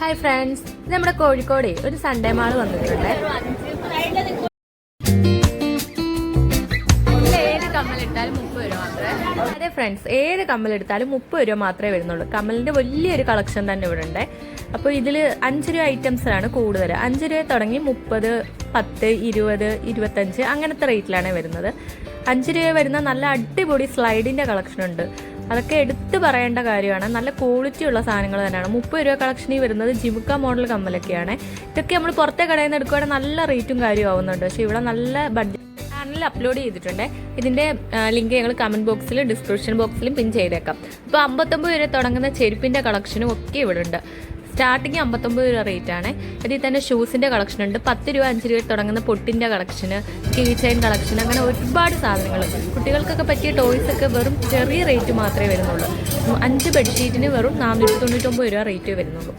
Hi friends, ഇത് നമ്മുടെ കോഴിക്കോട് ഒരു സൺഡേ മാൾ വന്നിട്ടുണ്ട്. ഏത് കമ്മലെടുത്താലും 30 രൂപ മാത്രമേ. അതെ ഫ്രണ്ട്സ്, ഏത് കമ്മലെടുത്താലും 30 രൂപ മാത്രമേ വരുന്നുള്ളൂ. കമ്മലിന്റെ വലിയൊരു കളക്ഷൻ തന്നെ ഇവിടെ ഉണ്ട്. അപ്പോൾ ഇതിൽ 5 രൂപ ഐറ്റംസാണ് കൂടുതൽ. 5 രൂപ തുടങ്ങി 30, 10, 20, 25 അങ്ങനത്തെ റേറ്റിലാണ് വരുന്നത്. 5 രൂപ വരുന്ന നല്ല അടിപൊളി സ്ലൈഡിന്റെ കളക്ഷൻ ഉണ്ട്. അതൊക്കെ എടുത്തു പറയേണ്ട കാര്യമാണ്. നല്ല ക്വാളിറ്റി ഉള്ള സാധനങ്ങൾ തന്നെയാണ്. 30 രൂപ കളക്ഷനിൽ വരുന്നത് ജിമുക്ക മോഡൽ കമ്മലൊക്കെയാണ്. ഇതൊക്കെ നമ്മൾ പുറത്തെ കടയിൽ നിന്ന് എടുക്കുകയാണെങ്കിൽ നല്ല റേറ്റും കാര്യവും ആവുന്നുണ്ട്. പക്ഷേ ഇവിടെ നല്ല ബഡ്ജറ്റ് ചാനലിൽ അപ്ലോഡ് ചെയ്തിട്ടുണ്ട്. ഇതിൻ്റെ ലിങ്ക് ഞങ്ങൾ കമൻറ്റ് ബോക്സിലും ഡിസ്ക്രിപ്ഷൻ ബോക്സിലും പിൻ ചെയ്തേക്കാം. ഇപ്പോൾ 59 രൂപ തുടങ്ങുന്ന ചെരുപ്പിൻ്റെ കളക്ഷനും ഒക്കെ ഇവിടെ ഉണ്ട്. സ്റ്റാർട്ടിങ് 59 രൂപ റേറ്റ് ആണ്. ഇതിൽ തന്നെ ഷൂസിൻ്റെ കളക്ഷൻ ഉണ്ട്. 10 രൂപ 5 രൂപ തുടങ്ങുന്ന പൊട്ടിൻ്റെ കളക്ഷന്, കീ ചെയിൻ കളക്ഷൻ, അങ്ങനെ ഒരുപാട് സാധനങ്ങൾ. കുട്ടികൾക്കൊക്കെ പറ്റിയ ടോയ്സ് ഒക്കെ വെറും ചെറിയ റേറ്റ് മാത്രമേ വരുന്നുള്ളൂ. 5 ബെഡ്ഷീറ്റിന് വെറും 499 രൂപ റേറ്റ് വരുന്നുള്ളൂ.